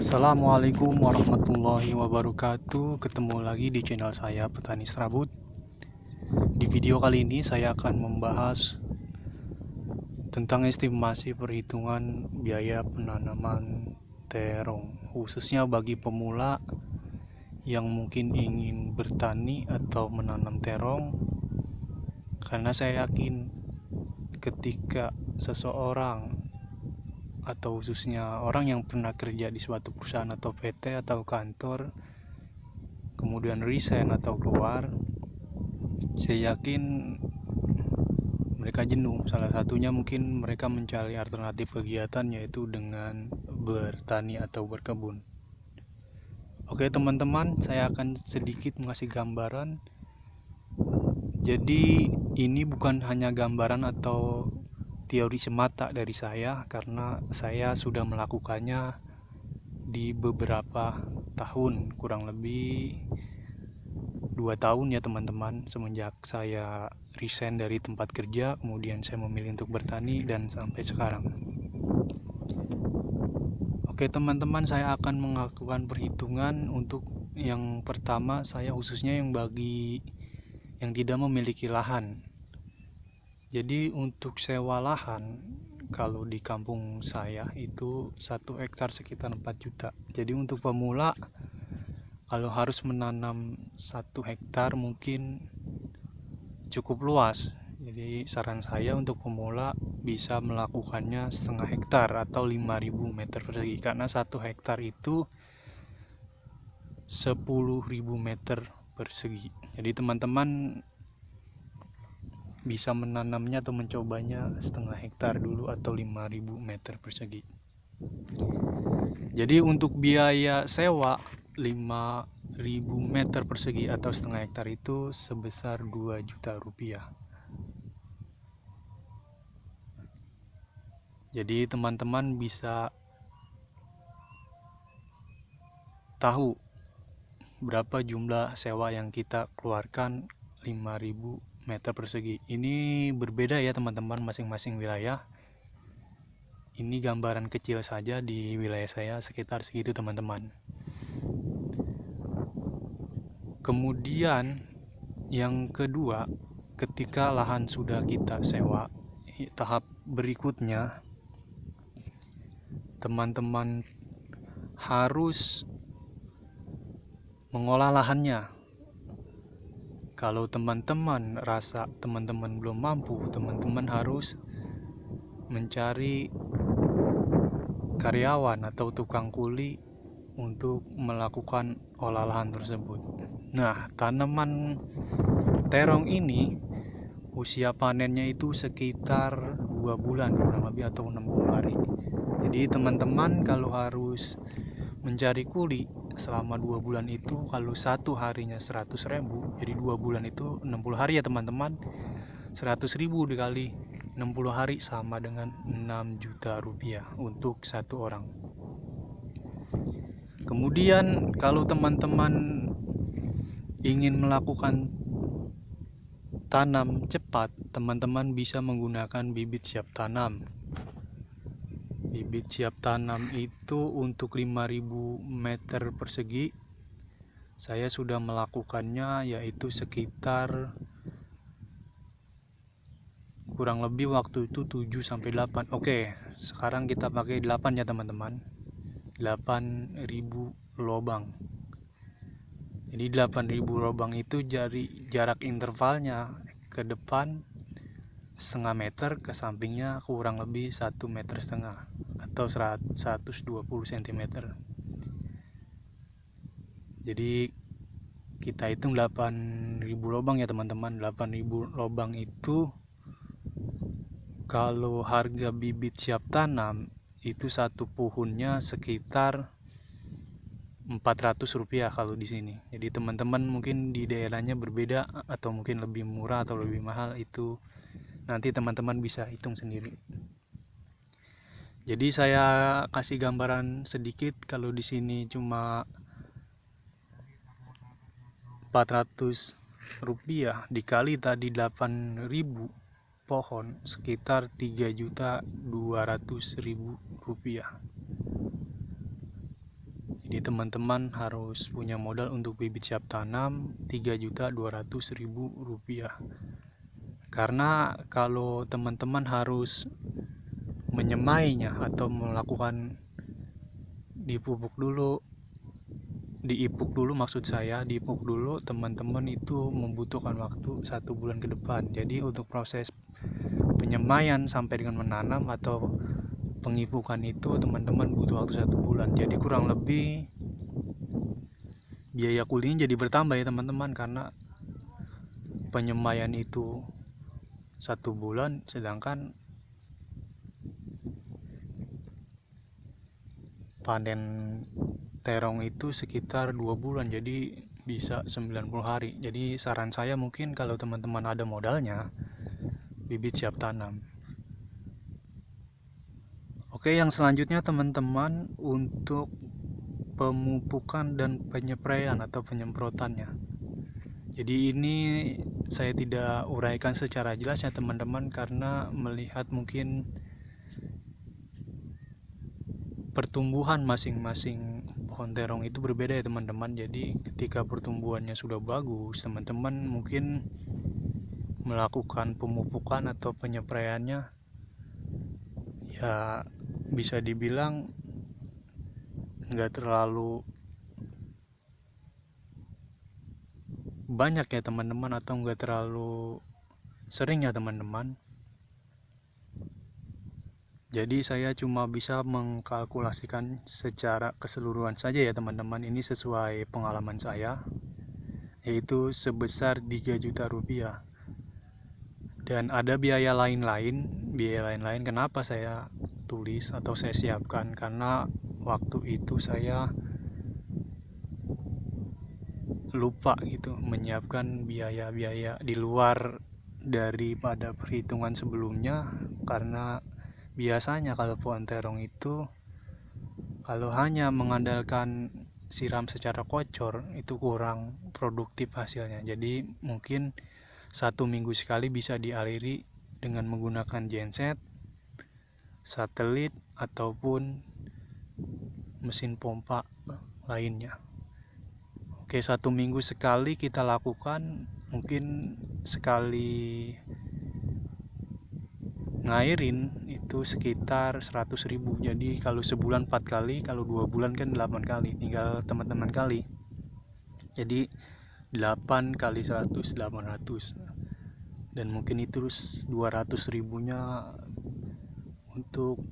Assalamualaikum warahmatullahi wabarakatuh. Ketemu lagi di channel saya Petani Serabut. Di video kali ini saya akan membahas tentang estimasi perhitungan biaya penanaman terong, khususnya bagi pemula yang mungkin ingin bertani atau menanam terong. Karena saya yakin ketika seseorang atau khususnya orang yang pernah kerja di suatu perusahaan atau PT atau kantor kemudian resign atau keluar, saya yakin mereka jenuh. Salah satunya mungkin mereka mencari alternatif kegiatan, yaitu dengan bertani atau berkebun. Oke teman-teman, saya akan sedikit mengasih gambaran. Jadi ini bukan hanya gambaran atau teori semata dari saya, karena saya sudah melakukannya di beberapa tahun, kurang lebih 2 tahun ya teman-teman, semenjak saya resign dari tempat kerja, kemudian saya memilih untuk bertani dan sampai sekarang. Oke teman-teman, saya akan melakukan perhitungan. Untuk yang pertama, saya khususnya yang bagi yang tidak memiliki lahan. Jadi untuk sewa lahan, kalau di kampung saya itu 1 hektar sekitar 4 juta. Jadi untuk pemula, kalau harus menanam 1 hektar mungkin cukup luas. Jadi saran saya untuk pemula bisa melakukannya setengah hektar atau 5.000 meter persegi, karena 1 hektar itu 10.000 meter persegi. Jadi teman-teman bisa menanamnya atau mencobanya setengah hektar dulu atau 5.000 meter persegi. Jadi untuk biaya sewa 5.000 meter persegi atau setengah hektar itu sebesar 2 juta rupiah. Jadi teman-teman bisa tahu berapa jumlah sewa yang kita keluarkan 5.000 meter persegi. Ini berbeda ya teman-teman, masing-masing wilayah. Ini gambaran kecil saja, di wilayah saya sekitar segitu teman-teman. Kemudian yang kedua, ketika lahan sudah kita sewa, tahap berikutnya teman-teman harus mengolah lahannya. Kalau teman-teman rasa teman-teman belum mampu, teman-teman harus mencari karyawan atau tukang kuli untuk melakukan olah lahan tersebut. Nah, tanaman terong ini usia panennya itu sekitar 2 bulan kurang lebih atau 60 hari. Jadi teman-teman kalau harus mencari kuli selama 2 bulan itu, kalau 1 harinya 100.000, jadi 2 bulan itu 60 hari ya teman-teman. 100.000 dikali 60 hari sama dengan 6 juta rupiah untuk 1 orang. Kemudian kalau teman-teman ingin melakukan tanam cepat, teman-teman bisa menggunakan bibit siap tanam. Bibit siap tanam itu untuk 5.000 meter persegi saya sudah melakukannya, yaitu sekitar kurang lebih waktu itu 7-8. Oke, sekarang kita pakai 8 ya teman-teman. 8.000 lubang. Jadi 8.000 lubang itu jadi jarak intervalnya ke depan setengah meter, ke sampingnya kurang lebih 1,5 meter atau 120 cm. Jadi kita hitung 8.000 lubang ya teman-teman. 8.000 lubang itu kalau harga bibit siap tanam itu satu pohonnya sekitar 400 rupiah kalau di sini. Jadi teman-teman mungkin di daerahnya berbeda atau mungkin lebih murah atau lebih mahal, itu nanti teman-teman bisa hitung sendiri. Jadi saya kasih gambaran sedikit, kalau di sini cuma 400 rupiah dikali tadi 8.000 pohon sekitar 3.200.000 rupiah. Jadi teman-teman harus punya modal untuk bibit siap tanam Rp3.200.000. Karena kalau teman-teman harus menyemainya atau melakukan diipuk dulu maksud saya, diipuk dulu, teman-teman itu membutuhkan waktu 1 bulan ke depan. Jadi untuk proses penyemaian sampai dengan menanam atau pengipukan itu teman-teman butuh waktu 1 bulan. Jadi kurang lebih biaya kuliahnya jadi bertambah ya teman-teman, karena penyemaian itu 1 bulan, sedangkan panen terong itu sekitar 2 bulan, jadi bisa 90 hari. Jadi saran saya mungkin kalau teman-teman ada modalnya, bibit siap tanam. Oke, yang selanjutnya teman-teman, untuk pemupukan dan penyepraian atau penyemprotannya. Jadi ini saya tidak uraikan secara jelas ya teman-teman, karena melihat mungkin pertumbuhan masing-masing pohon terong itu berbeda ya teman-teman. Jadi ketika pertumbuhannya sudah bagus, teman-teman mungkin melakukan pemupukan atau penyepraiannya ya bisa dibilang nggak terlalu banyak ya teman-teman, atau nggak terlalu sering ya teman-teman. Jadi saya cuma bisa mengkalkulasikan secara keseluruhan saja ya teman-teman. Ini sesuai pengalaman saya, yaitu sebesar Rp3 juta. Dan ada biaya lain-lain. Kenapa saya tulis atau saya siapkan? Karena waktu itu saya lupa gitu menyiapkan biaya-biaya di luar daripada perhitungan sebelumnya. Karena biasanya kalau pohon terong itu kalau hanya mengandalkan siram secara kocor itu kurang produktif hasilnya. Jadi mungkin 1 minggu sekali bisa dialiri dengan menggunakan genset, satelit, ataupun mesin pompa lainnya. Oke, 1 minggu sekali kita lakukan, mungkin sekali ngairin itu sekitar 100.000. Jadi kalau sebulan 4 kali, kalau 2 bulan kan 8 kali, tinggal teman-teman kali. Jadi 8 kali 100, 800. Dan mungkin itu 200.000-nya untuk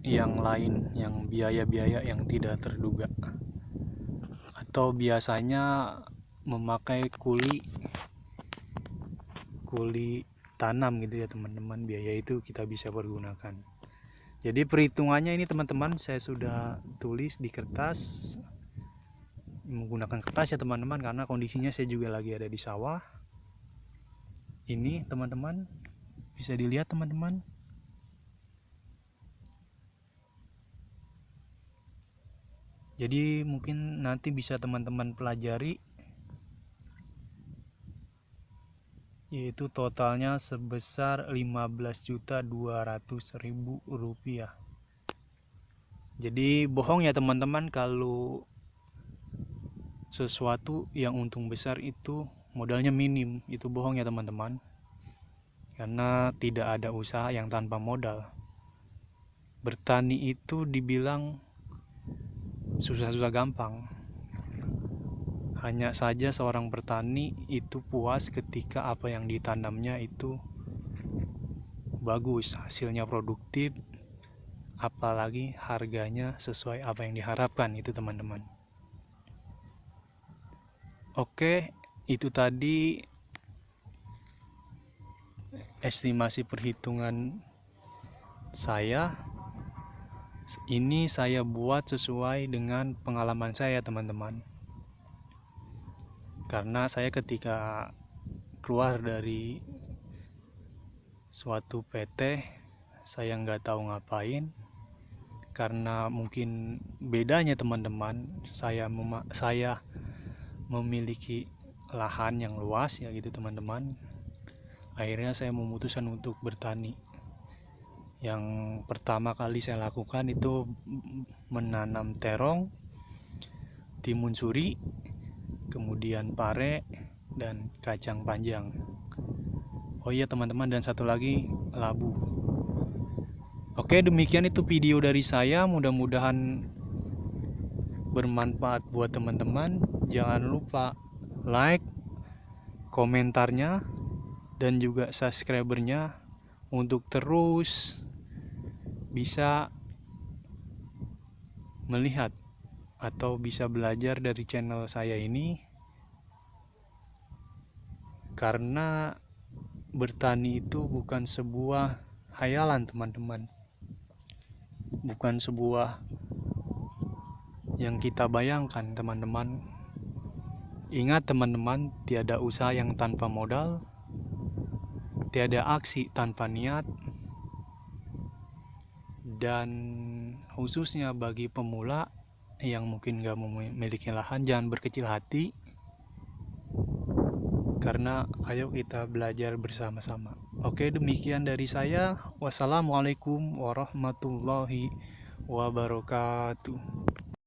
yang lain, yang biaya-biaya yang tidak terduga, atau biasanya memakai kuli tanam gitu ya teman-teman. Biaya itu kita bisa pergunakan. Jadi perhitungannya ini teman-teman saya sudah tulis di kertas, menggunakan kertas ya teman-teman, karena kondisinya saya juga lagi ada di sawah. Ini teman-teman bisa dilihat teman-teman. Jadi mungkin nanti bisa teman-teman pelajari, yaitu totalnya sebesar Rp15.200.000. Jadi bohong ya teman-teman kalau sesuatu yang untung besar itu modalnya minim. Itu bohong ya teman-teman, karena tidak ada usaha yang tanpa modal. Bertani itu dibilang susah-susah gampang. Hanya saja seorang petani itu puas ketika apa yang ditanamnya itu bagus, hasilnya produktif, apalagi harganya sesuai apa yang diharapkan itu teman-teman. Oke, itu tadi estimasi perhitungan saya. Ini saya buat sesuai dengan pengalaman saya teman-teman. Karena saya ketika keluar dari suatu PT, saya nggak tahu ngapain. Karena mungkin bedanya teman-teman, saya memiliki lahan yang luas ya gitu teman-teman. Akhirnya saya memutuskan untuk bertani. Yang pertama kali saya lakukan itu menanam terong, timun suri, kemudian pare, dan kacang panjang. Oh iya teman-teman, dan satu lagi labu. Oke, demikian itu video dari saya, mudah-mudahan bermanfaat buat teman-teman. Jangan lupa like, komentarnya, dan juga subscribernya untuk terus bisa melihat atau bisa belajar dari channel saya ini, karena bertani itu bukan sebuah hayalan teman-teman, bukan sebuah yang kita bayangkan teman-teman. Ingat teman-teman, tiada usaha yang tanpa modal, tiada aksi tanpa niat, dan khususnya bagi pemula yang mungkin gak memiliki lahan, jangan berkecil hati, karena ayo kita belajar bersama-sama. Oke, demikian dari saya. Wassalamualaikum warahmatullahi wabarakatuh.